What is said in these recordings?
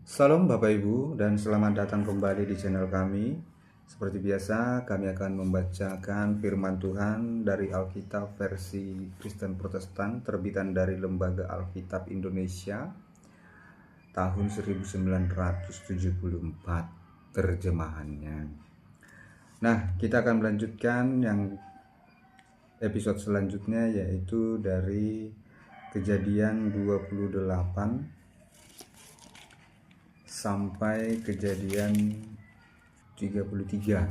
Salam Bapak Ibu dan selamat datang kembali di channel kami. Seperti biasa, kami akan membacakan firman Tuhan dari Alkitab versi Kristen Protestan terbitan dari Lembaga Alkitab Indonesia tahun 1974 terjemahannya. Nah, kita akan melanjutkan yang episode selanjutnya, yaitu dari Kejadian 28 sampai Kejadian 33.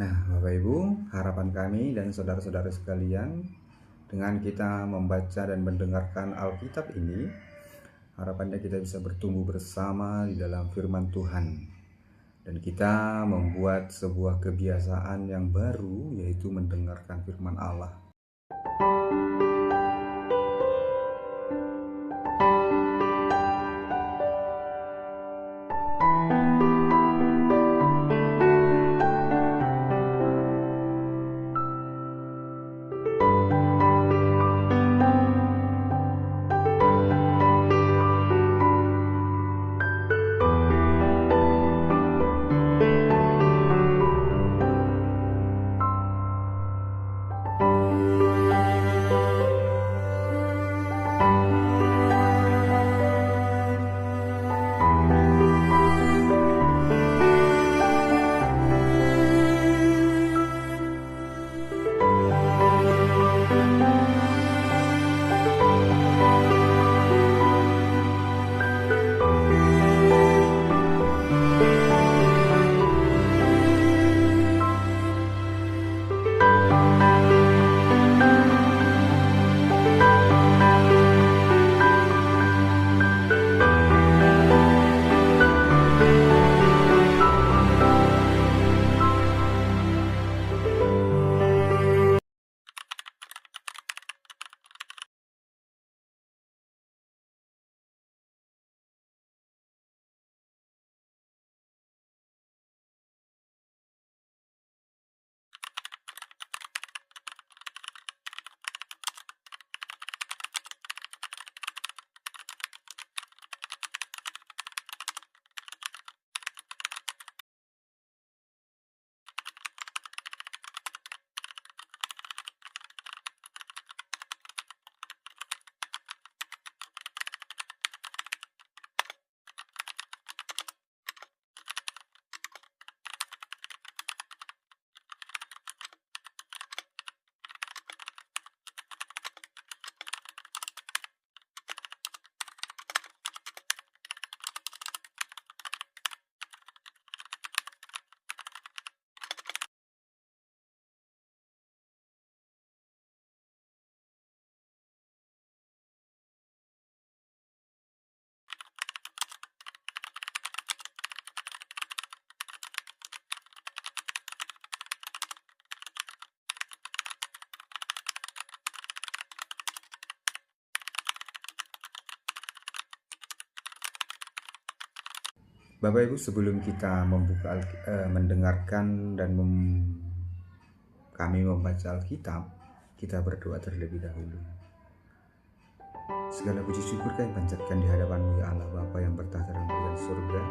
Nah, Bapak Ibu, harapan kami dan saudara-saudara sekalian, dengan kita membaca dan mendengarkan Alkitab ini, harapannya kita bisa bertumbuh bersama di dalam firman Tuhan, dan kita membuat sebuah kebiasaan yang baru, yaitu mendengarkan firman Allah. Bapak Ibu, sebelum kita mendengarkan dan kami membaca Alkitab, kita berdoa terlebih dahulu. Segala puji syukur kami panjatkan di hadapan-Mu, ya Allah Bapa yang bertahta dalam kerajaan surga.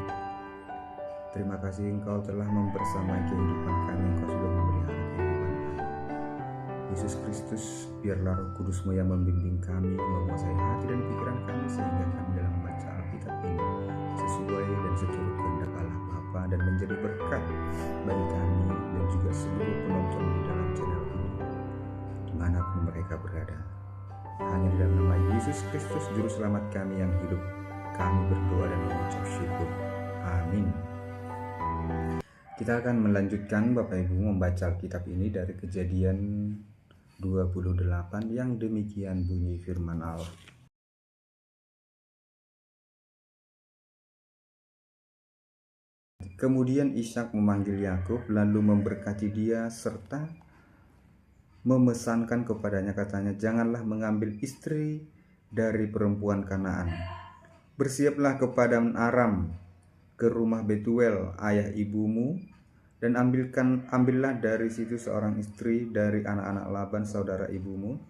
Terima kasih Engkau telah membersamai kehidupan kami, Engkau sudah memelihara kehidupan kami. Yesus Kristus, biarlah Roh Kudus-Mu yang membimbing kami, menguasai hati dan pikiran kami, sehingga kami dalam membaca Alkitab ini sesuai dan seturut kehendak Allah Bapa, dan menjadi berkat bagi kami dan juga seluruh penonton di dalam channel ini, dimanapun mereka berada. Hanya di dalam nama Yesus Kristus, Juru Selamat kami yang hidup, kami berdoa dan mengucap syukur. Amin. Kita akan melanjutkan Bapak Ibu membaca Alkitab ini dari Kejadian 28 yang demikian bunyi firman Allah. Kemudian Ishak memanggil Yakub, lalu memberkati dia serta memesankan kepadanya, katanya, janganlah mengambil istri dari perempuan Kanaan. Bersiaplah ke padang Aram, ke rumah Betuel ayah ibumu, dan ambillah dari situ seorang istri dari anak-anak Laban saudara ibumu.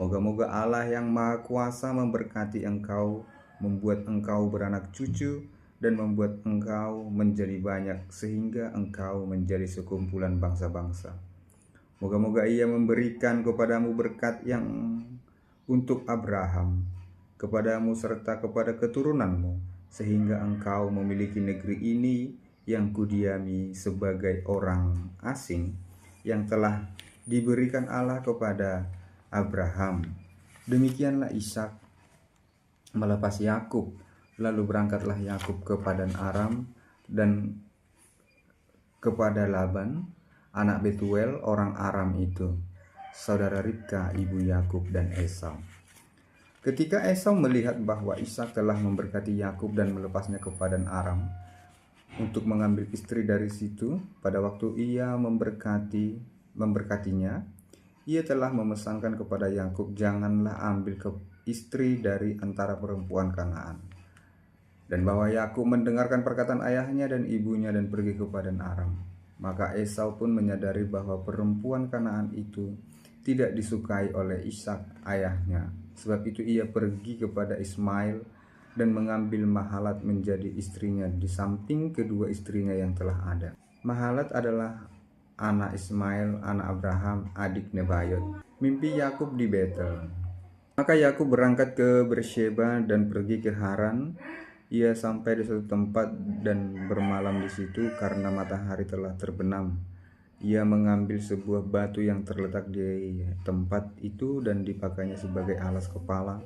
Moga-moga Allah yang Maha Kuasa memberkati engkau membuat engkau beranak cucu, dan membuat engkau menjadi banyak, sehingga engkau menjadi sekumpulan bangsa-bangsa. Moga-moga Ia memberikan kepadamu berkat yang untuk Abraham, kepadamu serta kepada keturunanmu, sehingga engkau memiliki negeri ini yang kudiami sebagai orang asing, yang telah diberikan Allah kepada Abraham. Demikianlah Ishak melepas Yakub. Lalu berangkatlah Yakub ke Padan Aram dan kepada Laban, anak Betuel orang Aram itu, saudara Ribka ibu Yakub dan Esau. Ketika Esau melihat bahwa Ishak telah memberkati Yakub dan melepasnya ke Padan Aram untuk mengambil istri dari situ, pada waktu ia memberkatinya, ia telah memesankan kepada Yakub, janganlah ambil istri dari antara perempuan Kanaan. Dan bahwa Yakub mendengarkan perkataan ayahnya dan ibunya dan pergi ke Padan Aram. Maka Esau pun menyadari bahwa perempuan Kanaan itu tidak disukai oleh Ishak ayahnya. Sebab itu ia pergi kepada Ismail dan mengambil Mahalat menjadi istrinya di samping kedua istrinya yang telah ada. Mahalat adalah anak Ismail, anak Abraham, adik Nebayot. Mimpi Yakub di Betel. Maka Yakub berangkat ke Beersheba dan pergi ke Haran. Ia sampai di suatu tempat dan bermalam di situ karena matahari telah terbenam. Ia mengambil sebuah batu yang terletak di tempat itu dan dipakainya sebagai alas kepala,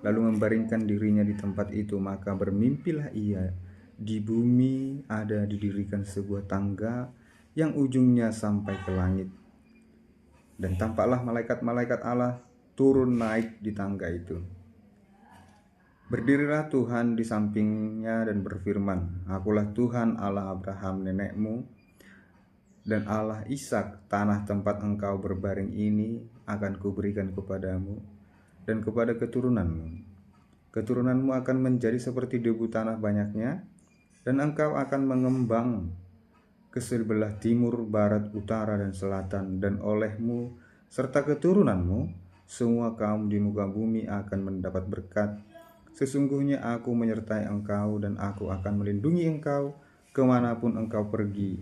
lalu membaringkan dirinya di tempat itu. Maka bermimpilah ia, di bumi ada didirikan sebuah tangga yang ujungnya sampai ke langit. Dan tampaklah malaikat-malaikat Allah turun naik di tangga itu. Berdirilah Tuhan di sampingnya dan berfirman, Akulah Tuhan Allah Abraham nenekmu dan Allah Ishak. Tanah tempat engkau berbaring ini akan kuberikan kepadamu dan kepada keturunanmu. Keturunanmu akan menjadi seperti debu tanah banyaknya, dan engkau akan mengembang ke sebelah timur, barat, utara, dan selatan. Dan olehmu serta keturunanmu, semua kaum di muka bumi akan mendapat berkat. Sesungguhnya aku menyertai engkau dan aku akan melindungi engkau kemanapun engkau pergi.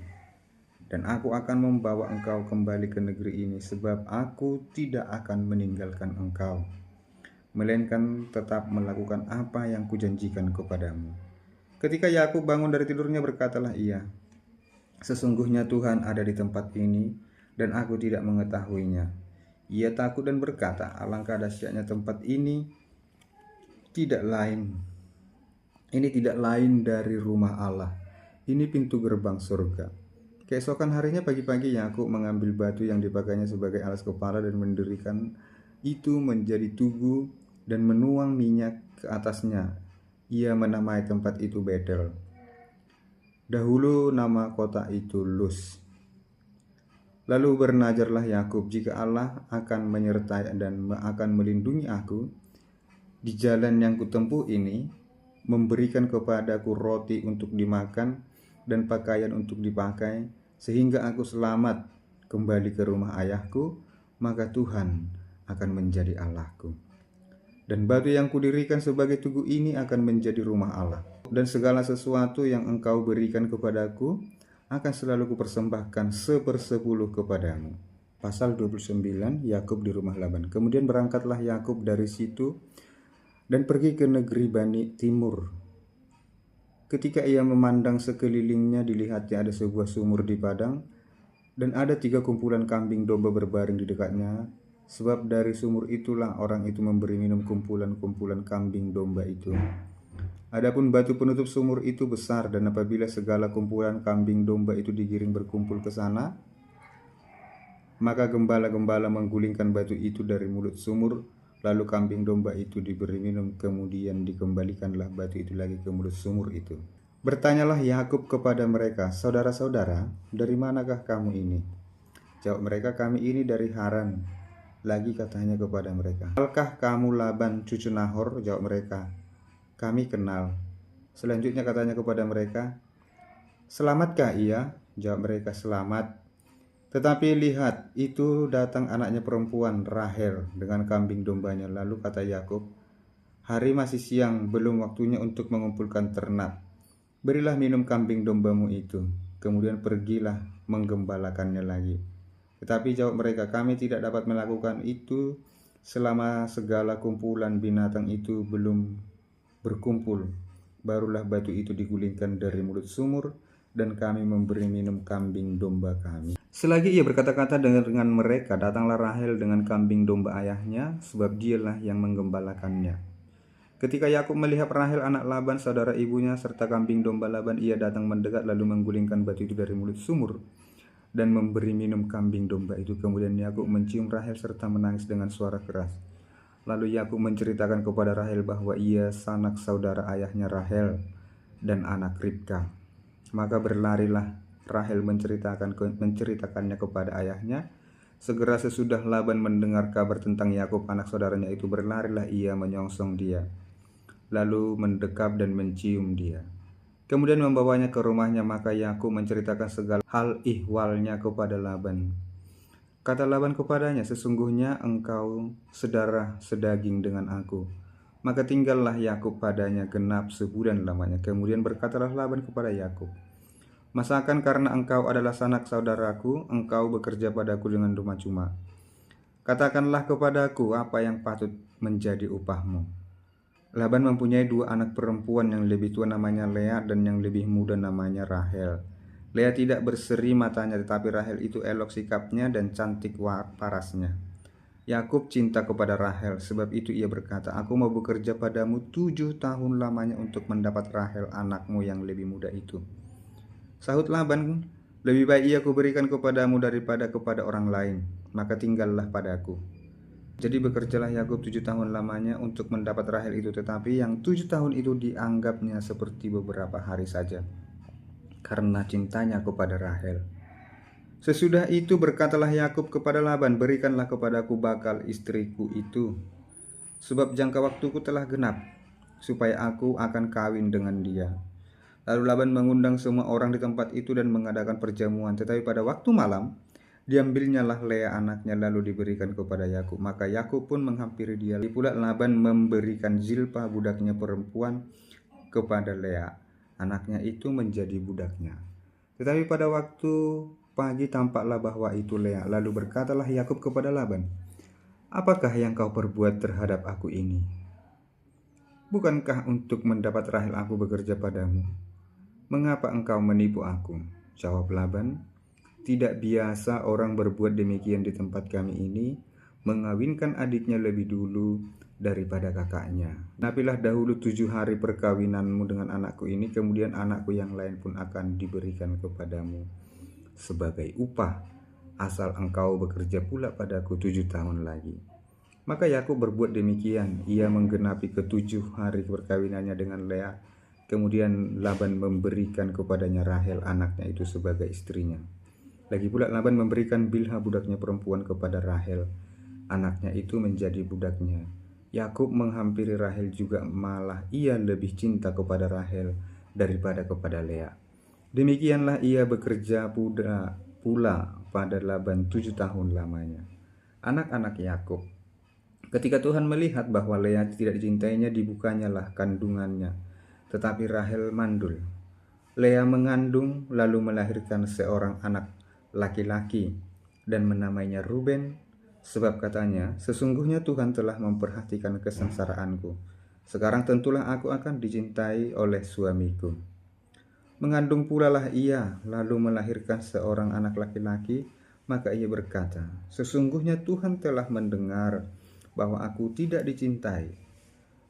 Dan aku akan membawa engkau kembali ke negeri ini, sebab aku tidak akan meninggalkan engkau, melainkan tetap melakukan apa yang kujanjikan kepadamu. Ketika Yakub bangun dari tidurnya, berkatalah ia, Sesungguhnya Tuhan ada di tempat ini dan aku tidak mengetahuinya. Ia takut dan berkata, Alangkah dahsyatnya tempat ini. Ini tidak lain dari rumah Allah. Ini pintu gerbang surga. Keesokan harinya pagi-pagi Yakub mengambil batu yang dipakainya sebagai alas kepala dan mendirikan itu menjadi tugu dan menuang minyak ke atasnya. Ia menamai tempat itu Betel. Dahulu nama kota itu Luz. Lalu bernajarlah Yakub, jika Allah akan menyertai dan akan melindungi aku di jalan yang kutempuh ini, memberikan kepadaku roti untuk dimakan dan pakaian untuk dipakai, sehingga aku selamat kembali ke rumah ayahku, maka Tuhan akan menjadi Allahku. Dan batu yang kudirikan sebagai tugu ini akan menjadi rumah Allah. Dan segala sesuatu yang engkau berikan kepadaku akan selalu kupersembahkan 1/10 kepadamu. Pasal 29, Yakub di rumah Laban. Kemudian berangkatlah Yakub dari situ dan pergi ke negeri Bani Timur. Ketika ia memandang sekelilingnya, dilihatnya ada sebuah sumur di padang, dan ada 3 kumpulan kambing domba berbaring di dekatnya. Sebab dari sumur itulah orang itu memberi minum kumpulan-kumpulan kambing domba itu. Adapun batu penutup sumur itu besar, dan apabila segala kumpulan kambing domba itu digiring berkumpul ke sana, maka gembala-gembala menggulingkan batu itu dari mulut sumur. Lalu kambing domba itu diberi minum, kemudian dikembalikanlah batu itu lagi ke mulut sumur itu. Bertanyalah Yakub kepada mereka, Saudara-saudara, dari manakah kamu ini? Jawab mereka, Kami ini dari Haran. Lagi katanya kepada mereka, Kenalkah kamu Laban cucu Nahor? Jawab mereka, Kami kenal. Selanjutnya katanya kepada mereka, Selamatkah ia? Jawab mereka, Selamat. Tetapi lihat, itu datang anaknya perempuan Rahel dengan kambing dombanya. Lalu kata Yakub, Hari masih siang, belum waktunya untuk mengumpulkan ternak. Berilah minum kambing dombamu itu, kemudian pergilah menggembalakannya lagi. Tetapi jawab mereka, kami tidak dapat melakukan itu selama segala kumpulan binatang itu belum berkumpul. Barulah batu itu digulingkan dari mulut sumur, dan kami memberi minum kambing domba kami. Selagi ia berkata-kata dengan mereka, datanglah Rahel dengan kambing domba ayahnya, sebab dialah yang menggembalakannya. Ketika Yakub melihat Rahel anak Laban saudara ibunya serta kambing domba Laban, ia datang mendekat lalu menggulingkan batu itu dari mulut sumur dan memberi minum kambing domba itu. Kemudian Yakub mencium Rahel serta menangis dengan suara keras. Lalu Yakub menceritakan kepada Rahel bahwa ia sanak saudara ayahnya Rahel dan anak Ribka. Maka berlarilah Rahel menceritakannya kepada ayahnya. Segera sesudah Laban mendengar kabar tentang Yakub anak saudaranya itu, berlarilah ia menyongsong dia, lalu mendekap dan mencium dia. Kemudian membawanya ke rumahnya, maka Yakub menceritakan segala hal ihwalnya kepada Laban. Kata Laban kepadanya, sesungguhnya engkau sedarah sedaging dengan aku. Maka tinggallah Yakub padanya genap sebulan lamanya. Kemudian berkatalah Laban kepada Yakub, masakan karena engkau adalah sanak saudaraku, engkau bekerja padaku dengan cuma-cuma. Katakanlah kepadaku apa yang patut menjadi upahmu. Laban mempunyai 2 anak perempuan, yang lebih tua namanya Lea dan yang lebih muda namanya Rahel. Lea tidak berseri matanya, tetapi Rahel itu elok sikapnya dan cantik parasnya. Yakub cinta kepada Rahel, sebab itu ia berkata, aku mau bekerja padamu 7 tahun lamanya untuk mendapat Rahel anakmu yang lebih muda itu. Sahut Laban, lebih baik ia kuberikan kepadamu daripada kepada orang lain, maka tinggallah padaku. Jadi bekerjalah Yakub 7 tahun lamanya untuk mendapat Rahel itu, tetapi yang 7 tahun itu dianggapnya seperti beberapa hari saja, karena cintanya kepada Rahel. Sesudah itu berkatalah Yakub kepada Laban, berikanlah kepadaku bakal istriku itu, sebab jangka waktuku telah genap, supaya aku akan kawin dengan dia. Lalu Laban mengundang semua orang di tempat itu dan mengadakan perjamuan. Tetapi pada waktu malam, diambilnyalah Lea anaknya lalu diberikan kepada Yakub. Maka Yakub pun menghampiri dia. Pula Laban memberikan Zilpa budaknya perempuan kepada Lea. Anaknya itu menjadi budaknya. Tetapi pada waktu pagi tampaklah bahwa itu Lea. Lalu berkatalah Yakub kepada Laban, apakah yang kau perbuat terhadap aku ini? Bukankah untuk mendapat Rahel aku bekerja padamu? Mengapa engkau menipu aku? Jawab Laban, tidak biasa orang berbuat demikian di tempat kami ini, mengawinkan adiknya lebih dulu daripada kakaknya. Napilah dahulu 7 hari perkawinanmu dengan anakku ini, kemudian anakku yang lain pun akan diberikan kepadamu sebagai upah, asal engkau bekerja pula padaku 7 tahun lagi. Maka Yakub berbuat demikian, ia menggenapi ke-7 hari perkawinannya dengan Lea. Kemudian Laban memberikan kepadanya Rahel anaknya itu sebagai istrinya. Lagi pula Laban memberikan Bilha budaknya perempuan kepada Rahel, anaknya itu menjadi budaknya. Yakub menghampiri Rahel juga, malah ia lebih cinta kepada Rahel daripada kepada Lea. Demikianlah ia bekerja pula pada Laban 7 tahun lamanya. Anak-anak Yakub. Ketika Tuhan melihat bahwa Lea tidak dicintainya, dibukanyalah kandungannya. Tetapi Rahel mandul. Lea mengandung lalu melahirkan seorang anak laki-laki dan menamainya Ruben, sebab katanya, sesungguhnya Tuhan telah memperhatikan kesengsaraanku. Sekarang tentulah aku akan dicintai oleh suamiku. Mengandung pula lah ia lalu melahirkan seorang anak laki-laki, maka ia berkata, sesungguhnya Tuhan telah mendengar bahwa aku tidak dicintai.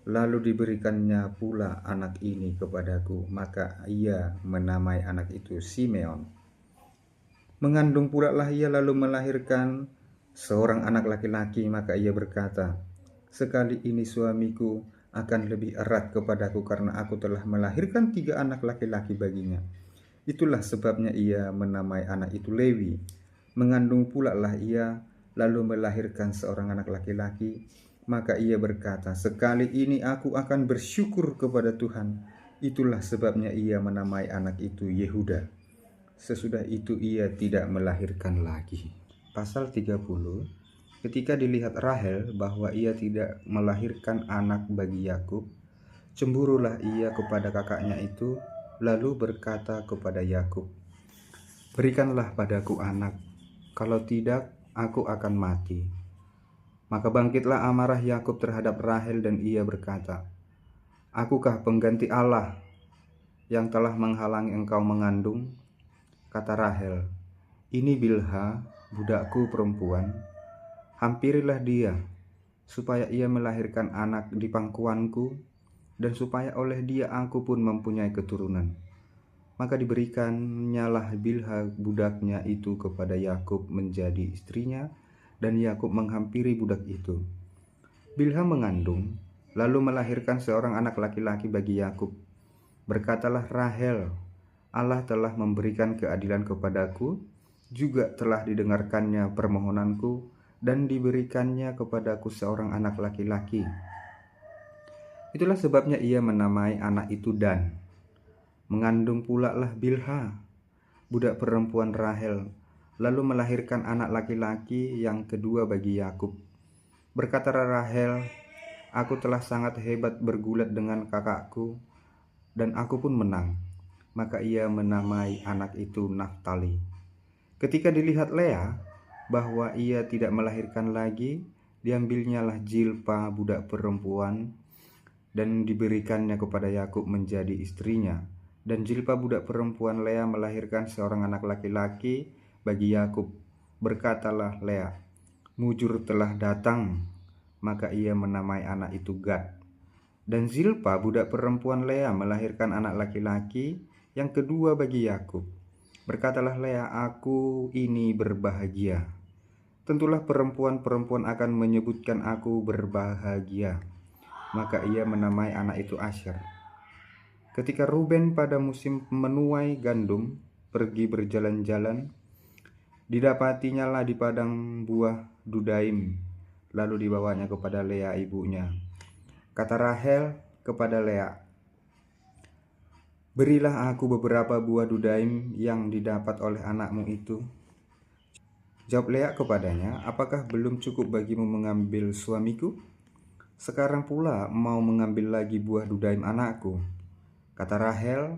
Lalu diberikannya pula anak ini kepadaku, maka ia menamai anak itu Simeon. Mengandung pula lah ia lalu melahirkan seorang anak laki-laki, maka ia berkata, sekali ini suamiku akan lebih erat kepadaku karena aku telah melahirkan 3 anak laki-laki baginya. Itulah sebabnya ia menamai anak itu Lewi. Mengandung pula lah ia lalu melahirkan seorang anak laki-laki, maka ia berkata, sekali ini aku akan bersyukur kepada Tuhan. Itulah sebabnya ia menamai anak itu Yehuda. Sesudah itu ia tidak melahirkan lagi. Pasal 30. Ketika dilihat Rahel bahwa ia tidak melahirkan anak bagi Yakub, cemburulah ia kepada kakaknya itu, lalu berkata kepada Yakub, "Berikanlah padaku anak, kalau tidak aku akan mati." Maka bangkitlah amarah Yakub terhadap Rahel dan ia berkata, "Akukah pengganti Allah yang telah menghalangi engkau mengandung?" Kata Rahel, "Ini Bilha, budakku perempuan. Hampirilah dia, supaya ia melahirkan anak di pangkuanku, dan supaya oleh dia aku pun mempunyai keturunan." Maka diberikannya Bilha budaknya itu kepada Yakub menjadi istrinya, dan Yakub menghampiri budak itu. Bilha mengandung, lalu melahirkan seorang anak laki-laki bagi Yakub. Berkatalah Rahel, "Allah telah memberikan keadilan kepadaku, juga telah didengarkannya permohonanku, dan diberikannya kepadaku seorang anak laki-laki." Itulah sebabnya ia menamai anak itu Dan. Mengandung pula lah Bilha, budak perempuan Rahel, lalu melahirkan anak laki-laki yang kedua bagi Yakub. Berkata Rahel, "Aku telah sangat hebat bergulat dengan kakakku, dan aku pun menang." Maka ia menamai anak itu Naftali. Ketika dilihat Lea bahwa ia tidak melahirkan lagi, diambilnyalah Zilpa budak perempuan dan diberikannya kepada Yakub menjadi istrinya. Dan Zilpa budak perempuan Lea melahirkan seorang anak laki-laki bagi Yakub. Berkatalah Lea, "Mujur telah datang." Maka ia menamai anak itu Gad. Dan Zilpa budak perempuan Lea melahirkan anak laki-laki yang kedua bagi Yakub. Berkatalah Lea, "Aku ini berbahagia. Tentulah perempuan-perempuan akan menyebutkan aku berbahagia." Maka ia menamai anak itu Asher. Ketika Ruben pada musim menuai gandum pergi berjalan-jalan, didapatinya lah di padang buah Dudaim, lalu dibawanya kepada Lea ibunya. Kata Rahel kepada Lea, "Berilah aku beberapa buah Dudaim yang didapat oleh anakmu itu." Jawab Lea kepadanya, "Apakah belum cukup bagimu mengambil suamiku? Sekarang pula mau mengambil lagi buah Dudaim anakku?" Kata Rahel,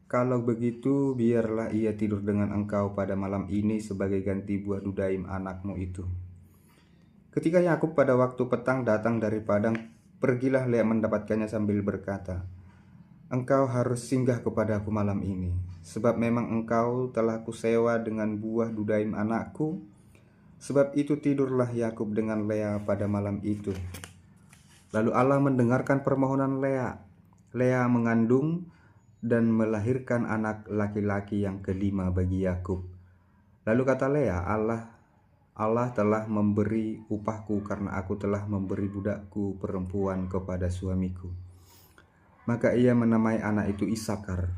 "Kalau begitu biarlah ia tidur dengan engkau pada malam ini sebagai ganti buah Dudaim anakmu itu." Ketika Yakub pada waktu petang datang dari padang, pergilah Lea mendapatkannya sambil berkata, "Engkau harus singgah kepadaku malam ini, sebab memang engkau telah kusewa dengan buah Dudaim anakku." Sebab itu tidurlah Yakub dengan Lea pada malam itu. Lalu Allah mendengarkan permohonan Lea. Lea mengandung dan melahirkan anak laki-laki yang kelima bagi Yakub. Lalu kata Lea, Allah telah memberi upahku karena aku telah memberi budakku perempuan kepada suamiku." Maka ia menamai anak itu Isakar.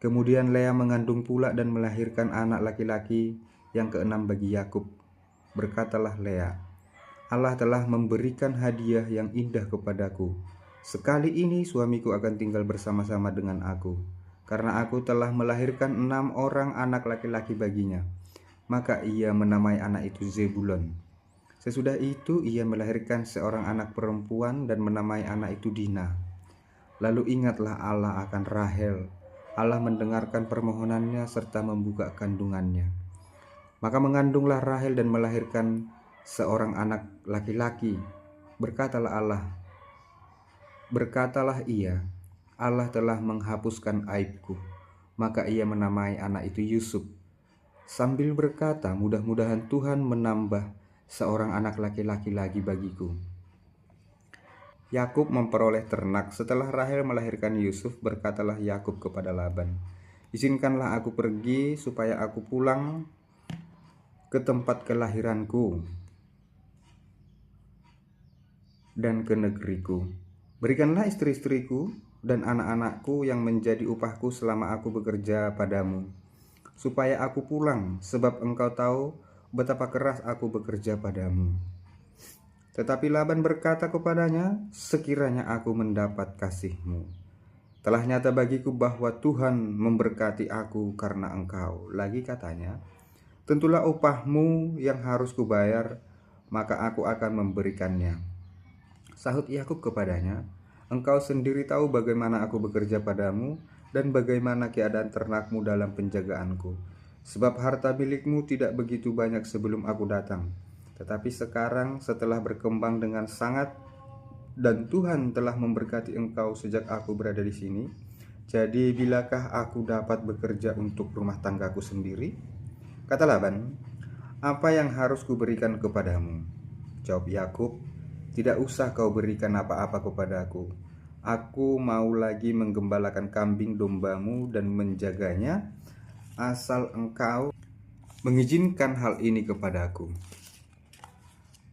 Kemudian Lea mengandung pula dan melahirkan anak laki-laki yang keenam bagi Yakub. Berkatalah Lea, "Allah telah memberikan hadiah yang indah kepadaku. Sekali ini suamiku akan tinggal bersama-sama dengan aku, karena aku telah melahirkan 6 orang anak laki-laki baginya." Maka ia menamai anak itu Zebulon. Sesudah itu ia melahirkan seorang anak perempuan dan menamai anak itu Dina. Lalu ingatlah Allah akan Rahel. Allah mendengarkan permohonannya serta membuka kandungannya. Maka mengandunglah Rahel dan melahirkan seorang anak laki-laki. Berkatalah ia, "Allah telah menghapuskan aibku." Maka ia menamai anak itu Yusuf, sambil berkata, "Mudah-mudahan Tuhan menambah seorang anak laki-laki lagi bagiku." Yakub memperoleh ternak. Setelah Rahel melahirkan Yusuf, berkatalah Yakub kepada Laban, "Izinkanlah aku pergi supaya aku pulang ke tempat kelahiranku dan ke negeriku. Berikanlah istri-istriku dan anak-anakku yang menjadi upahku selama aku bekerja padamu, supaya aku pulang, sebab engkau tahu betapa keras aku bekerja padamu." Tetapi Laban berkata kepadanya, "Sekiranya aku mendapat kasihmu, telah nyata bagiku bahwa Tuhan memberkati aku karena engkau." Lagi katanya, "Tentulah upahmu yang harus kubayar maka aku akan memberikannya." Sahut Yakub kepadanya, "Engkau sendiri tahu bagaimana aku bekerja padamu dan bagaimana keadaan ternakmu dalam penjagaanku. Sebab harta milikmu tidak begitu banyak sebelum aku datang. Tetapi sekarang setelah berkembang dengan sangat dan Tuhan telah memberkati engkau sejak aku berada di sini, jadi bilakah aku dapat bekerja untuk rumah tanggaku sendiri?" Kata Laban, "Apa yang harus kuberikan kepadamu?" Jawab Yakub, "Tidak usah kau berikan apa-apa kepadaku. Aku mau lagi menggembalakan kambing dombamu dan menjaganya, asal engkau mengizinkan hal ini kepadaku.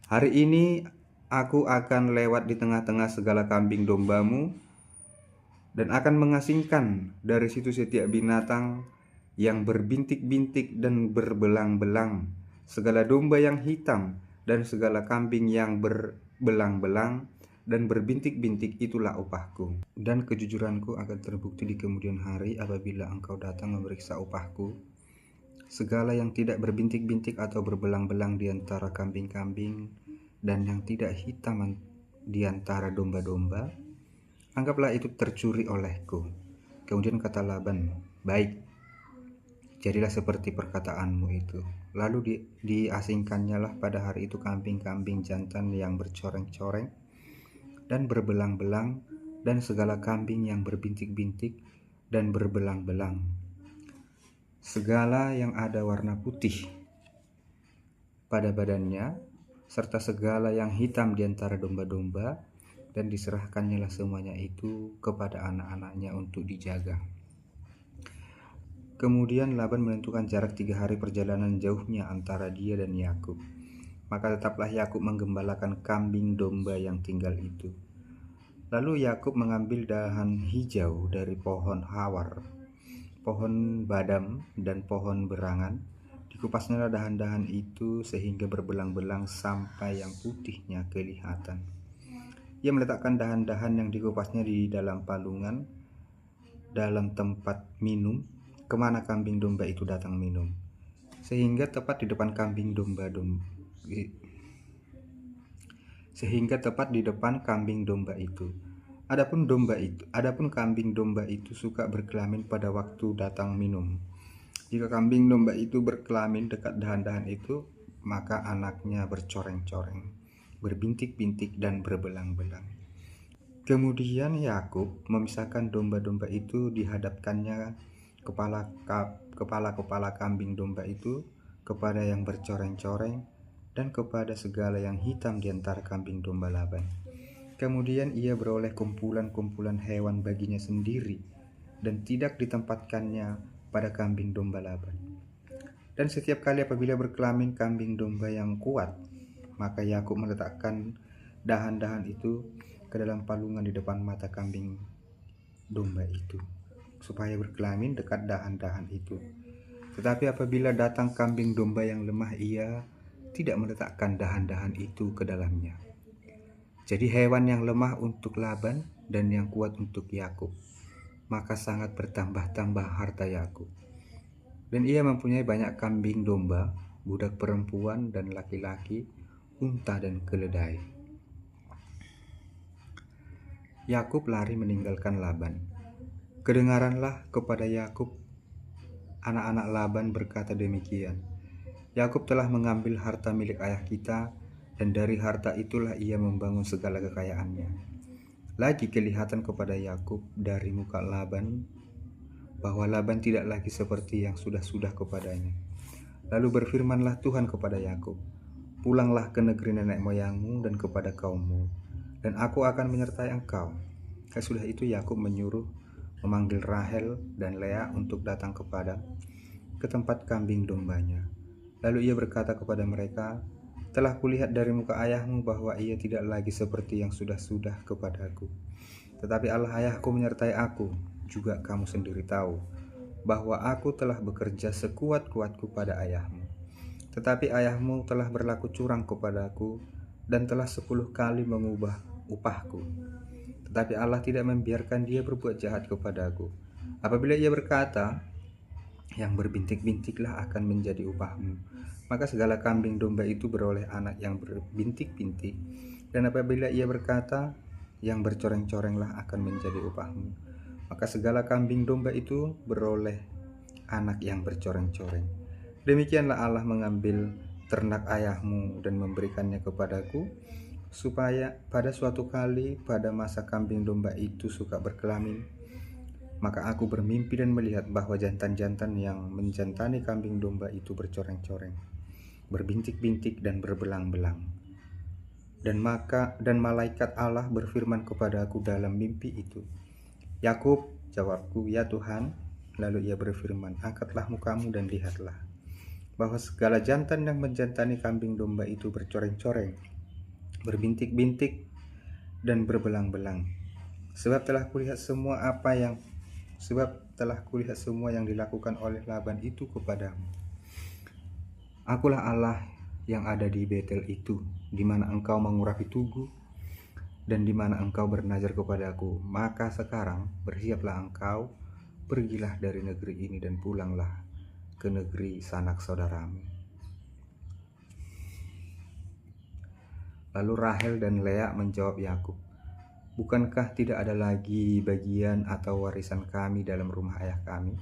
Hari ini aku akan lewat di tengah-tengah segala kambing dombamu dan akan mengasingkan dari situ setiap binatang yang berbintik-bintik dan berbelang-belang, segala domba yang hitam dan segala kambing yang berbelang-belang dan berbintik-bintik, itulah upahku. Dan kejujuranku akan terbukti di kemudian hari apabila engkau datang memeriksa upahku. Segala yang tidak berbintik-bintik atau berbelang-belang di antara kambing-kambing dan yang tidak hitam di antara domba-domba, anggaplah itu tercuri olehku." Kemudian kata Laban, "Baik, jadilah seperti perkataanmu itu." Lalu diasingkannya lah pada hari itu kambing-kambing jantan yang bercoreng-coreng dan berbelang-belang dan segala kambing yang berbintik-bintik dan berbelang-belang, segala yang ada warna putih pada badannya, serta segala yang hitam di antara domba-domba, dan diserahkannya lah semuanya itu kepada anak-anaknya untuk dijaga. Kemudian Laban menentukan jarak 3 hari perjalanan jauhnya antara dia dan Yakub. Maka tetaplah Yakub menggembalakan kambing domba yang tinggal itu. Lalu Yakub mengambil dahan hijau dari pohon hawar, pohon badam, dan pohon berangan. Dikupasnya dahan-dahan itu sehingga berbelang-belang sampai yang putihnya kelihatan. Ia meletakkan dahan-dahan yang dikupasnya di dalam palungan dalam tempat minum kemana kambing domba itu datang minum, sehingga tepat di depan kambing domba itu. Adapun kambing domba itu suka berkelamin pada waktu datang minum. Jika kambing domba itu berkelamin dekat dahan-dahan itu, maka anaknya bercoreng-coreng, berbintik-bintik dan berbelang-belang. Kemudian Yakub memisahkan domba-domba itu, dihadapkannya kepala-kepala kambing domba itu kepada yang bercoreng-coreng dan kepada segala yang hitam di antara kambing domba Laban. Kemudian ia beroleh kumpulan-kumpulan hewan baginya sendiri dan tidak ditempatkannya pada kambing domba Laban. Dan setiap kali apabila berkelamin kambing domba yang kuat, maka Yakub meletakkan dahan-dahan itu ke dalam palungan di depan mata kambing domba itu, supaya berkelamin dekat dahan-dahan itu. Tetapi apabila datang kambing domba yang lemah, ia tidak meletakkan dahan-dahan itu ke dalamnya. Jadi hewan yang lemah untuk Laban dan yang kuat untuk Yakub. Maka sangat bertambah-tambah harta Yakub. Dan ia mempunyai banyak kambing domba, budak perempuan dan laki-laki, unta dan keledai. Yakub lari meninggalkan Laban. Kedengaranlah kepada Yakub anak-anak Laban berkata demikian, "Yakub telah mengambil harta milik ayah kita, dan dari harta itulah ia membangun segala kekayaannya." Lagi kelihatan kepada Yakub dari muka Laban bahwa Laban tidak lagi seperti yang sudah-sudah kepadanya. Lalu berfirmanlah Tuhan kepada Yakub, "Pulanglah ke negeri nenek moyangmu dan kepada kaummu, dan aku akan menyertai engkau." Sesudah itu Yakub memanggil Rahel dan Lea untuk datang ke tempat kambing dombanya. Lalu ia berkata kepada mereka, "Telah kulihat dari muka ayahmu bahwa ia tidak lagi seperti yang sudah-sudah kepadaku. Tetapi Allah ayahku menyertai aku, juga kamu sendiri tahu, bahwa aku telah bekerja sekuat-kuatku pada ayahmu. Tetapi ayahmu telah berlaku curang kepadaku dan telah 10 kali mengubah upahku. Tetapi Allah tidak membiarkan dia berbuat jahat kepadaku. Apabila ia berkata, 'Yang berbintik-bintiklah akan menjadi upahmu,' Maka segala kambing domba itu beroleh anak yang berbintik-bintik, dan apabila ia berkata, yang bercoreng-corenglah akan menjadi upahmu, maka segala kambing domba itu beroleh anak yang bercoreng-coreng. Demikianlah Allah mengambil ternak ayahmu dan memberikannya kepadaku, supaya pada suatu kali pada masa kambing domba itu suka berkelamin, maka aku bermimpi dan melihat bahwa jantan-jantan yang menjantani kambing domba itu bercoreng-coreng, berbintik-bintik dan berbelang-belang. Dan malaikat Allah berfirman kepadaku dalam mimpi itu, Yakub, jawabku, ya Tuhan. Lalu ia berfirman, angkatlah mukamu dan lihatlah, bahwa segala jantan yang menjantani kambing domba itu bercoreng-coreng, berbintik-bintik dan berbelang-belang. Sebab telah kulihat semua yang dilakukan oleh Laban itu kepadamu. Akulah Allah yang ada di Betel itu, di mana engkau mengurapi tugu dan di mana engkau bernazar kepadaku. Maka sekarang bersiaplah engkau, pergilah dari negeri ini dan pulanglah ke negeri sanak saudaramu. Lalu Rahel dan Lea menjawab Yakub, bukankah tidak ada lagi bagian atau warisan kami dalam rumah ayah kami?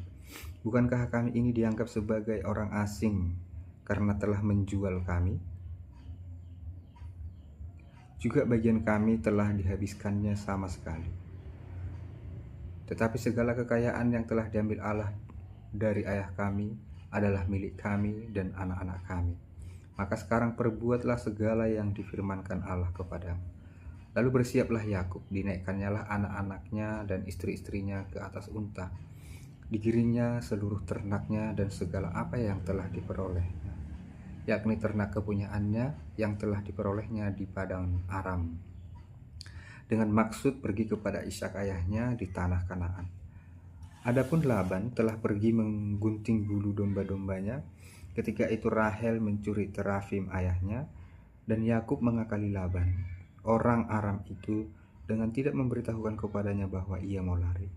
Bukankah kami ini dianggap sebagai orang asing karena telah menjual kami? Juga bagian kami telah dihabiskannya sama sekali. Tetapi segala kekayaan yang telah diambil Allah dari ayah kami adalah milik kami dan anak-anak kami. Maka sekarang perbuatlah segala yang difirmankan Allah kepadamu. Lalu bersiaplah Yakub, dinaikkannyalah anak-anaknya dan istri-istrinya ke atas unta. Digiringnya seluruh ternaknya dan segala apa yang telah diperolehnya, yakni ternak kepunyaannya yang telah diperolehnya di padang Aram, dengan maksud pergi kepada Ishak ayahnya di tanah Kanaan. Adapun Laban telah pergi menggunting bulu domba-dombanya. Ketika itu Rahel mencuri terafim ayahnya, dan Yakub mengakali Laban, orang Aram itu, dengan tidak memberitahukan kepadanya bahwa ia mau lari.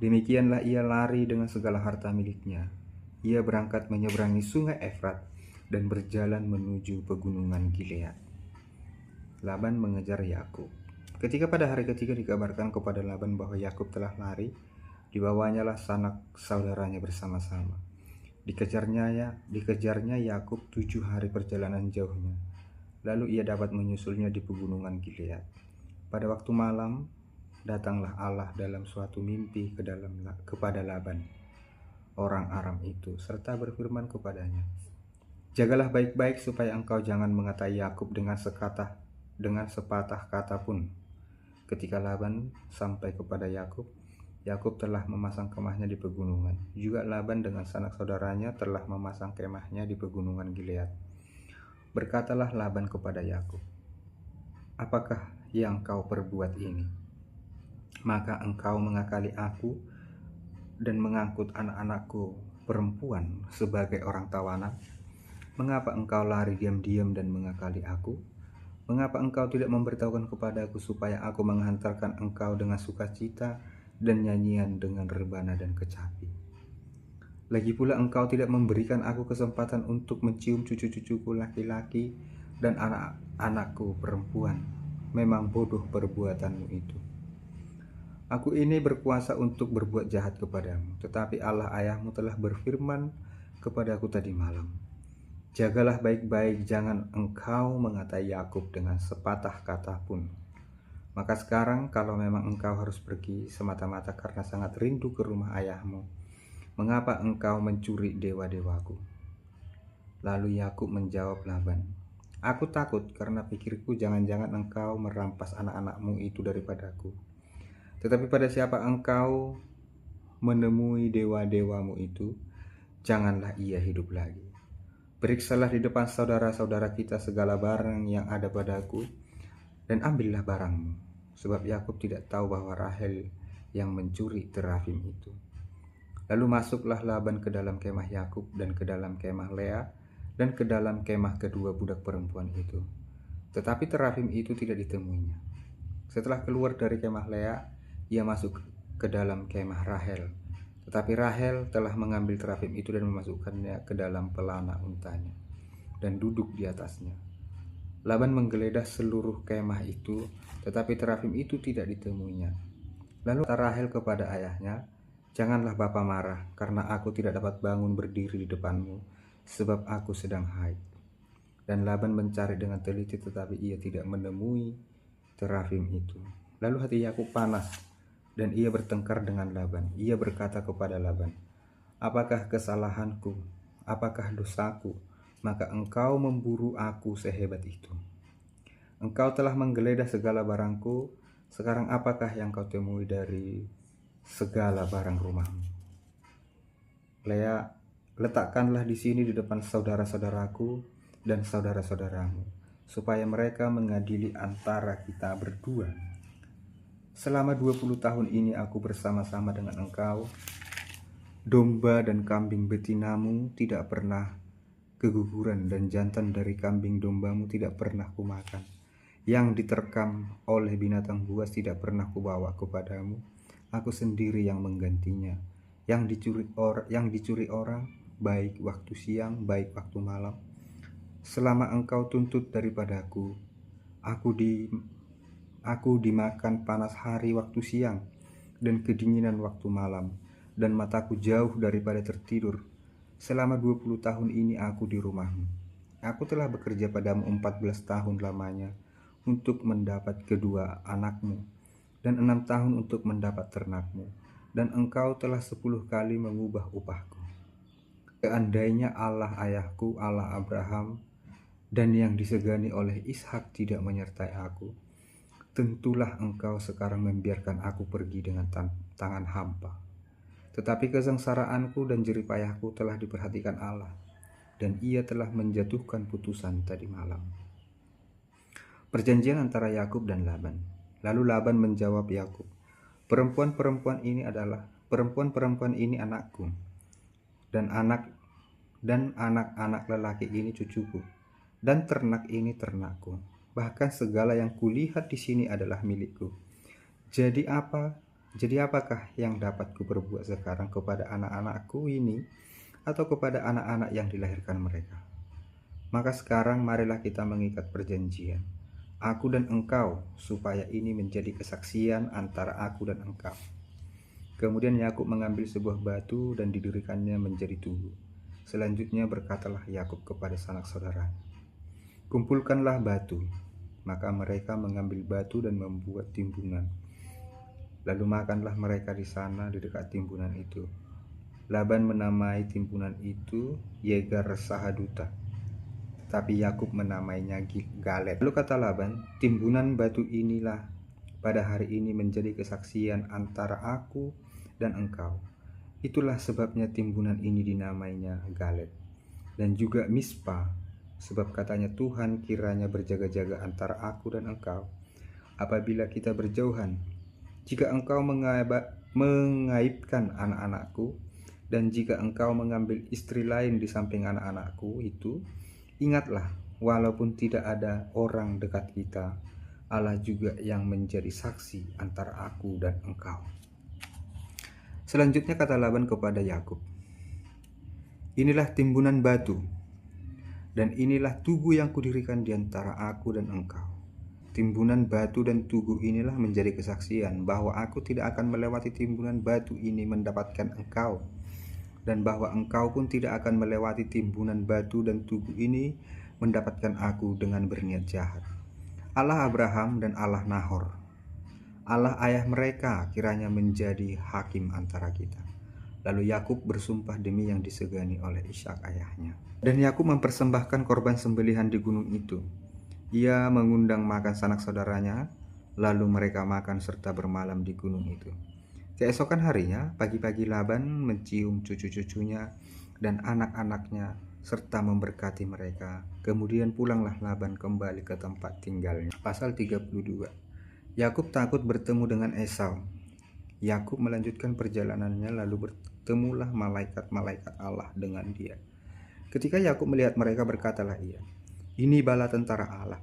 Demikianlah ia lari dengan segala harta miliknya. Ia berangkat menyeberangi sungai Efrat dan berjalan menuju pegunungan Gilead. Laban mengejar Yakub. Ketika pada hari ketiga dikabarkan kepada Laban bahwa Yakub telah lari, dibawanyalah sanak saudaranya bersama-sama. Dikejarnya Yakub 7 hari perjalanan jauhnya. Lalu ia dapat menyusulnya di pegunungan Gilead. Pada waktu malam, datanglah Allah dalam suatu mimpi kepada Laban, orang Aram itu, serta berfirman kepadanya, jagalah baik-baik supaya engkau jangan mengatai Yakub dengan sepatah kata pun. Ketika Laban sampai kepada Yakub, Yakub telah memasang kemahnya di pegunungan. Juga Laban dengan sanak saudaranya telah memasang kemahnya di pegunungan Gilead. Berkatalah Laban kepada Yakub, apakah yang kau perbuat ini? Maka engkau mengakali aku dan mengangkut anak-anakku perempuan sebagai orang tawanan. Mengapa engkau lari diam-diam dan mengakali aku? Mengapa engkau tidak memberitahukan kepadaku supaya aku menghantarkan engkau dengan sukacita dan nyanyian dengan rebana dan kecapi? Lagi pula engkau tidak memberikan aku kesempatan untuk mencium cucu-cucuku laki-laki dan anak-anakku perempuan. Memang bodoh perbuatanmu itu. Aku ini berkuasa untuk berbuat jahat kepadamu, tetapi Allah ayahmu telah berfirman kepadaku tadi malam, jagalah baik-baik, jangan engkau mengatai Yakub dengan sepatah kata pun. Maka sekarang kalau memang engkau harus pergi semata-mata karena sangat rindu ke rumah ayahmu, mengapa engkau mencuri dewa-dewaku? Lalu Yakub menjawab Laban, aku takut karena pikirku jangan-jangan engkau merampas anak-anakmu itu daripadaku. Tetapi pada siapa engkau menemui dewa-dewamu itu, janganlah ia hidup lagi. Periksalah di depan saudara-saudara kita segala barang yang ada padaku, dan ambillah barangmu. Sebab Yakub tidak tahu bahwa Rahel yang mencuri terafim itu. Lalu masuklah Laban ke dalam kemah Yakub dan ke dalam kemah Lea dan ke dalam kemah kedua budak perempuan itu. Tetapi terafim itu tidak ditemuinya. Setelah keluar dari kemah Lea, ia masuk ke dalam kemah Rahel. Tetapi Rahel telah mengambil terafim itu dan memasukkannya ke dalam pelana untanya. dan duduk di atasnya. Laban menggeledah seluruh kemah itu, tetapi terafim itu tidak ditemuinya. Lalu kata Rahel kepada ayahnya, "Janganlah Bapa marah, karena aku tidak dapat bangun berdiri di depanmu, sebab aku sedang haid." Dan Laban mencari dengan teliti, tetapi ia tidak menemui terafim itu. Lalu hati Yakub panas, dan ia bertengkar dengan Laban. Ia berkata kepada Laban, "Apakah kesalahanku? Apakah dosaku? Maka engkau memburu aku sehebat itu. Engkau telah menggeledah segala barangku. Sekarang apakah yang kau temui dari segala barang rumahmu? Lea, letakkanlah di sini di depan saudara-saudaraku dan saudara-saudaramu, supaya mereka mengadili antara kita berdua. Selama 20 tahun ini aku bersama-sama dengan engkau. Domba dan kambing betinamu tidak pernah keguguran, dan jantan dari kambing dombamu tidak pernah kumakan. Yang diterkam oleh binatang buas tidak pernah kubawa kepadamu. Aku sendiri yang menggantinya. Yang dicuri orang, baik waktu siang, baik waktu malam. Selama engkau tuntut daripadaku, aku dimakan panas hari waktu siang, dan kedinginan waktu malam, dan mataku jauh daripada tertidur. Selama 20 tahun ini aku di rumahmu. Aku telah bekerja padamu 14 tahun lamanya untuk mendapat kedua anakmu, dan 6 tahun untuk mendapat ternakmu, dan engkau telah 10 kali mengubah upahku. Seandainya Allah ayahku, Allah Abraham, dan yang disegani oleh Ishak tidak menyertai aku, tentulah engkau sekarang membiarkan aku pergi dengan tangan hampa. Tetapi kesengsaraanku dan jeripayahku telah diperhatikan Allah, dan ia telah menjatuhkan putusan tadi malam." Perjanjian antara Yakub dan Laban. Lalu Laban menjawab Yakub, perempuan-perempuan ini anakku, dan anak-anak lelaki ini cucuku, dan ternak ini ternakku. Bahkan segala yang kulihat di sini adalah milikku. Jadi apakah yang dapat kuperbuat sekarang kepada anak-anakku ini, atau kepada anak-anak yang dilahirkan mereka? Maka sekarang marilah kita mengikat perjanjian, aku dan engkau, supaya ini menjadi kesaksian antara aku dan engkau." Kemudian Yakub mengambil sebuah batu dan didirikannya menjadi tugu. Selanjutnya berkatalah Yakub kepada sanak saudaranya, "Kumpulkanlah batu." Maka mereka mengambil batu dan membuat timbunan. Lalu makanlah mereka di sana di dekat timbunan itu. Laban menamai timbunan itu Yegar Sahaduta, tapi Yakub menamainya Galet. Lalu kata Laban, "Timbunan batu inilah pada hari ini menjadi kesaksian antara aku dan engkau. Itulah sebabnya timbunan ini dinamainya Galet. Dan juga Mispa, sebab katanya Tuhan kiranya berjaga-jaga antara aku dan engkau apabila kita berjauhan. Jika engkau mengaibkan anak-anakku, dan jika engkau mengambil istri lain di samping anak-anakku itu, ingatlah, walaupun tidak ada orang dekat kita, Allah juga yang menjadi saksi antara aku dan engkau." Selanjutnya kata Laban kepada Yakub, "Inilah timbunan batu, dan inilah tugu yang kudirikan di antara aku dan engkau. Timbunan batu dan tugu inilah menjadi kesaksian bahwa aku tidak akan melewati timbunan batu ini mendapatkan engkau, dan bahwa engkau pun tidak akan melewati timbunan batu dan tugu ini mendapatkan aku dengan berniat jahat. Allah Abraham dan Allah Nahor, Allah ayah mereka, kiranya menjadi hakim antara kita." Lalu Yakub bersumpah demi yang disegani oleh Ishak ayahnya. Dan Yakub mempersembahkan korban sembelihan di gunung itu. Ia mengundang makan sanak saudaranya, lalu mereka makan serta bermalam di gunung itu. Keesokan harinya, pagi-pagi Laban mencium cucu-cucunya dan anak-anaknya serta memberkati mereka. Kemudian pulanglah Laban kembali ke tempat tinggalnya. Pasal 32. Yakub takut bertemu dengan Esau. Yakub melanjutkan perjalanannya, lalu bertemulah malaikat-malaikat Allah dengan dia. Ketika Yakub melihat mereka, berkatalah ia, "Ini bala tentara Allah."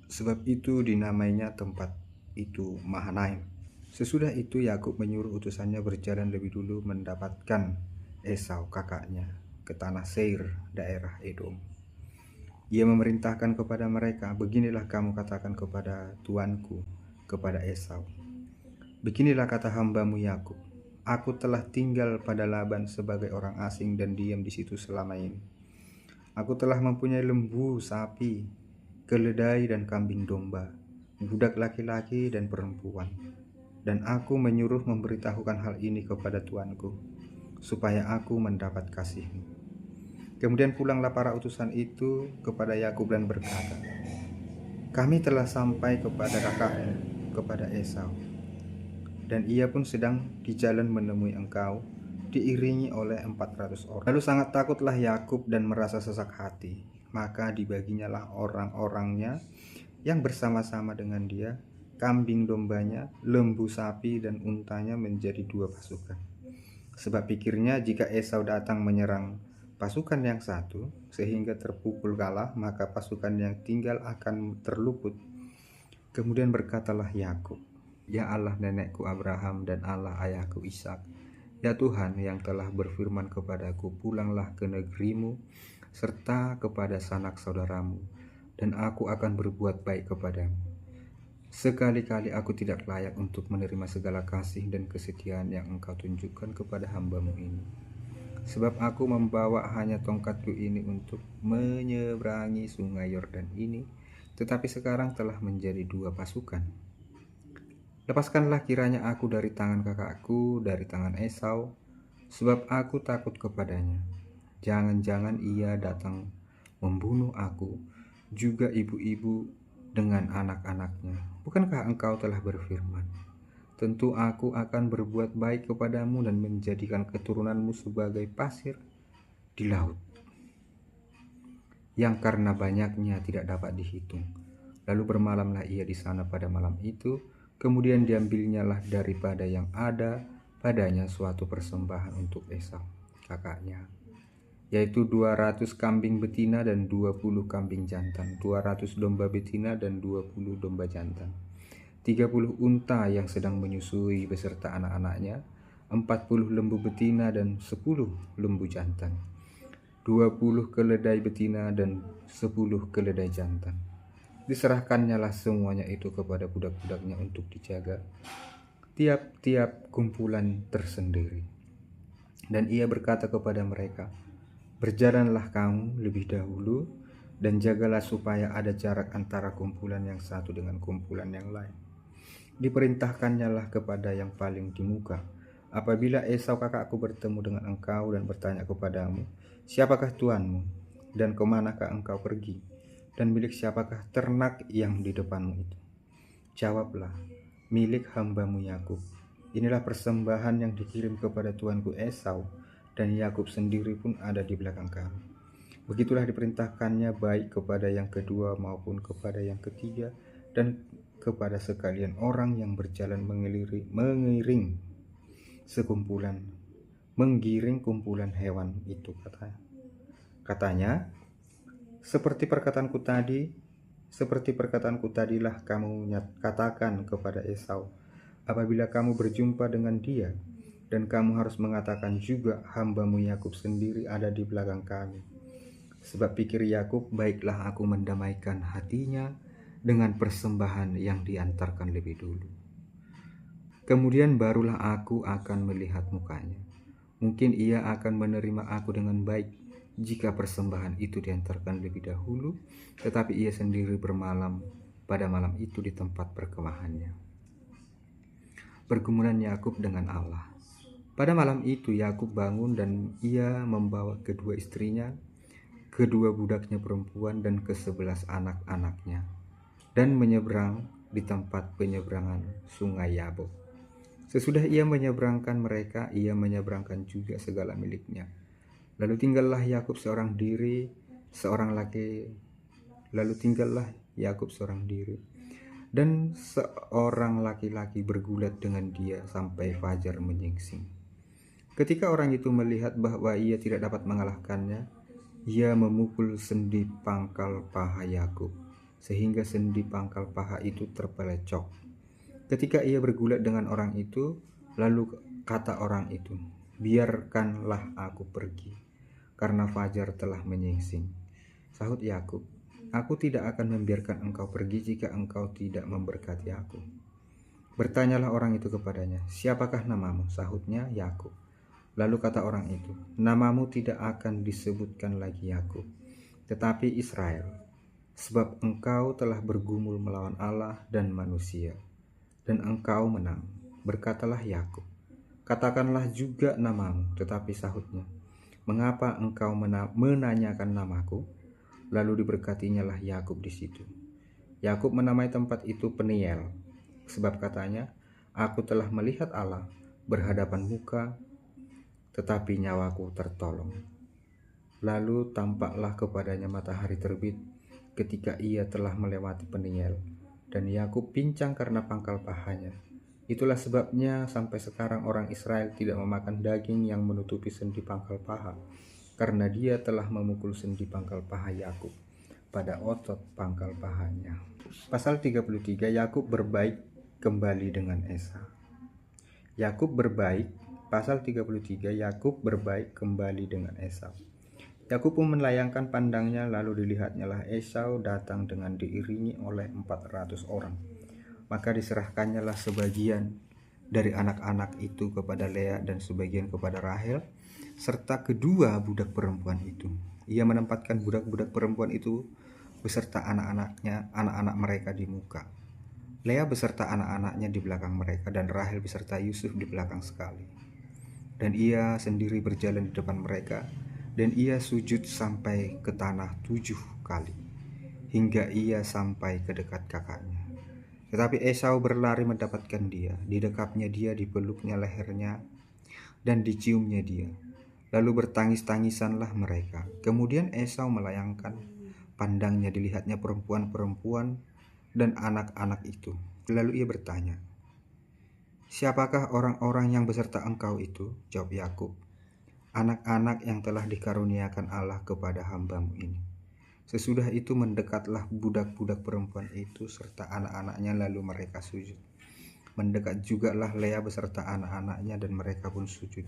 Sebab itu dinamainya tempat itu Mahanaim. Sesudah itu Yakub menyuruh utusannya berjalan lebih dulu mendapatkan Esau kakaknya ke tanah Seir, daerah Edom. Ia memerintahkan kepada mereka, "Beginilah kamu katakan kepada tuanku, kepada Esau. Beginilah kata hambamu Yakub, aku telah tinggal pada Laban sebagai orang asing dan diam di situ selama ini. Aku telah mempunyai lembu, sapi, keledai dan kambing domba, budak laki-laki dan perempuan. Dan aku menyuruh memberitahukan hal ini kepada tuanku, supaya aku mendapat kasihmu." Kemudian pulanglah para utusan itu kepada Yakub dan berkata, "Kami telah sampai kepada kakakmu, kepada Esau. Dan ia pun sedang di jalan menemui engkau, diiringi oleh 400 orang." Lalu sangat takutlah Yakub dan merasa sesak hati. Maka dibaginyalah orang-orangnya yang bersama-sama dengan dia, kambing dombanya, lembu sapi dan untanya menjadi 2 pasukan. Sebab pikirnya, jika Esau datang menyerang pasukan yang satu sehingga terpukul kalah, maka pasukan yang tinggal akan terluput. Kemudian berkatalah Yakub, "Ya Allah nenekku Abraham dan Allah ayahku Ishak, ya Tuhan yang telah berfirman kepadaku, pulanglah ke negerimu serta kepada sanak saudaramu, dan aku akan berbuat baik kepadamu. Sekali-kali aku tidak layak untuk menerima segala kasih dan kesetiaan yang engkau tunjukkan kepada hambamu ini. Sebab aku membawa hanya tongkatku ini untuk menyeberangi sungai Yordan ini, tetapi sekarang telah menjadi 2 pasukan. Lepaskanlah kiranya aku dari tangan kakakku, dari tangan Esau, sebab aku takut kepadanya. Jangan-jangan ia datang membunuh aku, juga ibu-ibu dengan anak-anaknya. Bukankah engkau telah berfirman, tentu aku akan berbuat baik kepadamu dan menjadikan keturunanmu sebagai pasir di laut, yang karena banyaknya tidak dapat dihitung." Lalu bermalamlah ia di sana pada malam itu. Kemudian diambilnyalah daripada yang ada padanya suatu persembahan untuk Esau, kakaknya, yaitu 200 kambing betina dan 20 kambing jantan, 200 domba betina dan 20 domba jantan, 30 unta yang sedang menyusui beserta anak-anaknya, 40 lembu betina dan 10 lembu jantan, 20 keledai betina dan 10 keledai jantan. Diserahkannyalah semuanya itu kepada budak-budaknya untuk dijaga, tiap-tiap kumpulan tersendiri. Dan ia berkata kepada mereka, "Berjalanlah kamu lebih dahulu dan jagalah supaya ada jarak antara kumpulan yang satu dengan kumpulan yang lain." Diperintahkannyalah kepada yang paling di muka, "Apabila Esau kakakku bertemu dengan engkau dan bertanya kepadamu, 'Siapakah tuanmu dan kemanakah engkau pergi? Dan milik siapakah ternak yang di depanmu itu?' Jawablah, 'Milik hambamu Yakub. Inilah persembahan yang dikirim kepada tuanku Esau, dan Yakub sendiri pun ada di belakang kami.' Begitulah diperintahkannya baik kepada yang kedua maupun kepada yang ketiga, dan kepada sekalian orang yang berjalan menggiring kumpulan hewan itu." Katanya, seperti perkataanku tadilah kamu katakan kepada Esau apabila kamu berjumpa dengan dia, dan kamu harus mengatakan juga, hambamu Yakub sendiri ada di belakang kami. Sebab pikir Yakub, baiklah aku mendamaikan hatinya dengan persembahan yang diantarkan lebih dulu. Kemudian barulah aku akan melihat mukanya. Mungkin ia akan menerima aku dengan baik jika persembahan itu diantarkan lebih dahulu, tetapi ia sendiri bermalam pada malam itu di tempat perkemahannya." Pergumulan Yakub dengan Allah. Pada malam itu Yakub bangun dan ia membawa kedua istrinya, kedua budaknya perempuan dan ke-11 anak-anaknya, dan menyeberang di tempat penyeberangan sungai Yabok. Sesudah ia menyeberangkan mereka, ia menyeberangkan juga segala miliknya. Lalu tinggallah Yakub seorang diri, dan seorang laki-laki bergulat dengan dia sampai fajar menyingsing. Ketika orang itu melihat bahwa ia tidak dapat mengalahkannya, ia memukul sendi pangkal paha Yakub, sehingga sendi pangkal paha itu terpelecok. Ketika ia bergulat dengan orang itu, lalu kata orang itu, "Biarkanlah aku pergi, karena fajar telah menyingsing." Sahut Yakub, Aku tidak akan membiarkan engkau pergi jika engkau tidak memberkati aku. Bertanyalah orang itu kepadanya, siapakah namamu? Sahutnya, Yakub. Lalu kata orang itu, namamu tidak akan disebutkan lagi Yakub, tetapi Israel, sebab engkau telah bergumul melawan Allah dan manusia, dan engkau menang. Berkatalah Yakub, katakanlah juga namamu, tetapi sahutnya, mengapa engkau menanyakan namaku? Lalu diberkatinya lah Yakub di situ. Yakub menamai tempat itu Peniel, sebab katanya, aku telah melihat Allah berhadapan muka, tetapi nyawaku tertolong. Lalu tampaklah kepadanya matahari terbit ketika ia telah melewati Peniel, dan Yakub pincang karena pangkal pahanya. Itulah sebabnya sampai sekarang orang Israel tidak memakan daging yang menutupi sendi pangkal paha, karena dia telah memukul sendi pangkal paha Yakub pada otot pangkal pahanya. Pasal 33, Yakub berbaik kembali dengan Esau. Yakub berbaik, pasal 33, Yakub berbaik kembali dengan Esau. Yakub pun melayangkan pandangnya, lalu dilihatnya lah Esau datang dengan diiringi oleh 400 orang. Maka diserahkannya lah sebagian dari anak-anak itu kepada Lea dan sebagian kepada Rahel, serta kedua budak perempuan itu. Ia menempatkan budak-budak perempuan itu beserta anak-anak mereka di muka. Lea beserta anak-anaknya di belakang mereka, dan Rahel beserta Yusuf di belakang sekali. Dan ia sendiri berjalan di depan mereka, dan ia sujud sampai ke tanah 7 kali, hingga ia sampai ke dekat kakaknya. Tetapi Esau berlari mendapatkan dia, didekapnya dia, dipeluknya lehernya, dan diciumnya dia. Lalu bertangis-tangisanlah mereka. Kemudian Esau melayangkan pandangnya, dilihatnya perempuan-perempuan dan anak-anak itu. Lalu ia bertanya, siapakah orang-orang yang beserta engkau itu? Jawab Yakub, anak-anak yang telah dikaruniakan Allah kepada hambamu ini. Sesudah itu mendekatlah budak-budak perempuan itu serta anak-anaknya, lalu mereka sujud. Mendekat jugalah Lea beserta anak-anaknya, dan mereka pun sujud.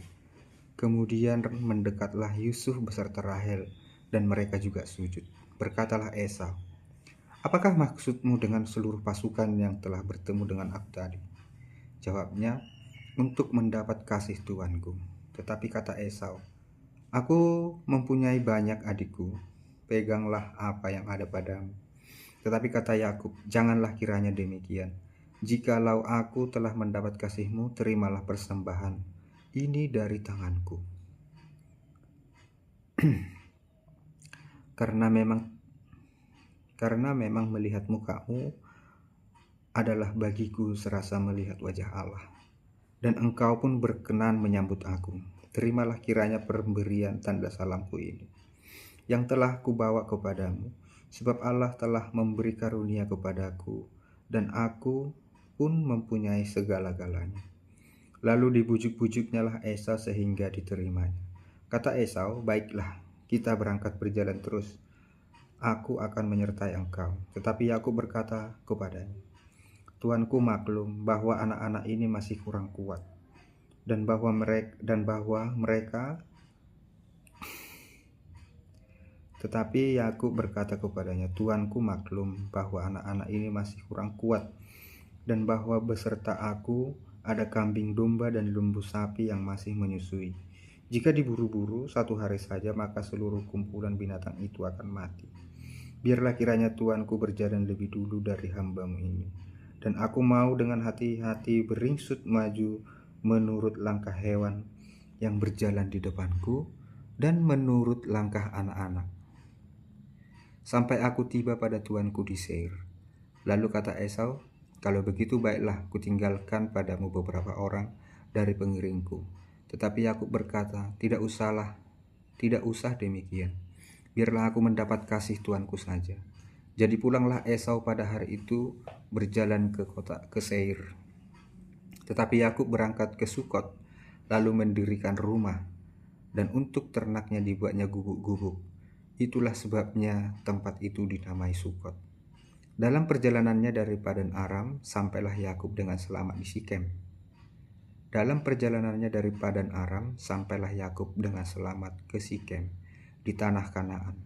Kemudian mendekatlah Yusuf beserta Rahel, dan mereka juga sujud. Berkatalah Esau, apakah maksudmu dengan seluruh pasukan yang telah bertemu dengan aku tadi? Jawabnya, untuk mendapat kasih tuanku. Tetapi kata Esau, aku mempunyai banyak adikku, peganglah apa yang ada padamu. Tetapi kata Yakub, janganlah kiranya demikian. Jikalau aku telah mendapat kasihmu, terimalah persembahan ini dari tanganku. Karena memang melihat mukamu adalah bagiku serasa melihat wajah Allah, dan engkau pun berkenan menyambut aku. Terimalah kiranya pemberian tanda salamku ini, yang telah kubawa kepadamu, sebab Allah telah memberi karunia kepadaku, dan aku pun mempunyai segala-galanya. Lalu dibujuk-bujuknya lah Esau sehingga diterimanya. Kata Esau, baiklah, kita berangkat berjalan terus. Aku akan menyertai engkau. Tetapi Yakub berkata kepadanya, Tuanku maklum bahwa anak-anak ini masih kurang kuat, dan bahwa mereka Tetapi Yakub berkata kepadanya, Tuanku maklum bahwa anak-anak ini masih kurang kuat, dan bahwa beserta aku ada kambing domba dan lembu sapi yang masih menyusui. Jika diburu-buru 1 hari saja, maka seluruh kumpulan binatang itu akan mati. Biarlah kiranya tuanku berjalan lebih dulu dari hambamu ini, dan aku mau dengan hati-hati beringsut maju menurut langkah hewan yang berjalan di depanku, dan menurut langkah anak-anak, sampai aku tiba pada tuanku di Seir. Lalu kata Esau, kalau begitu baiklah, kutinggalkan padamu beberapa orang dari pengiringku. Tetapi Yakub berkata, tidak usah demikian. Biarlah aku mendapat kasih tuanku saja. Jadi pulanglah Esau pada hari itu berjalan ke Seir. Tetapi Yakub berangkat ke Sukot, lalu mendirikan rumah, dan untuk ternaknya dibuatnya gubuk-gubuk. Itulah sebabnya tempat itu dinamai Sukot. Dalam perjalanannya dari Padan Aram, sampailah Yakub dengan selamat di Sikem. Dalam perjalanannya dari Padan Aram, sampailah Yakub dengan selamat ke Sikem, di tanah Kanaan.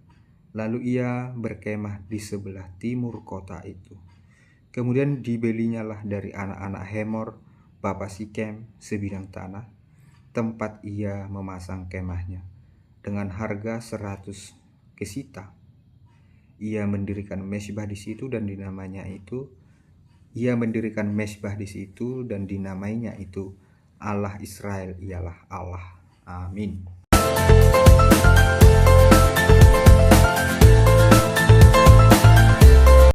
Lalu ia berkemah di sebelah timur kota itu. Kemudian dibelinya dari anak-anak Hemor, bapa Sikem, sebidang tanah, tempat ia memasang kemahnya, dengan harga 100 kesita. Ia mendirikan mezbah di situ dan dinamainya itu Allah Israel ialah Allah. Amin.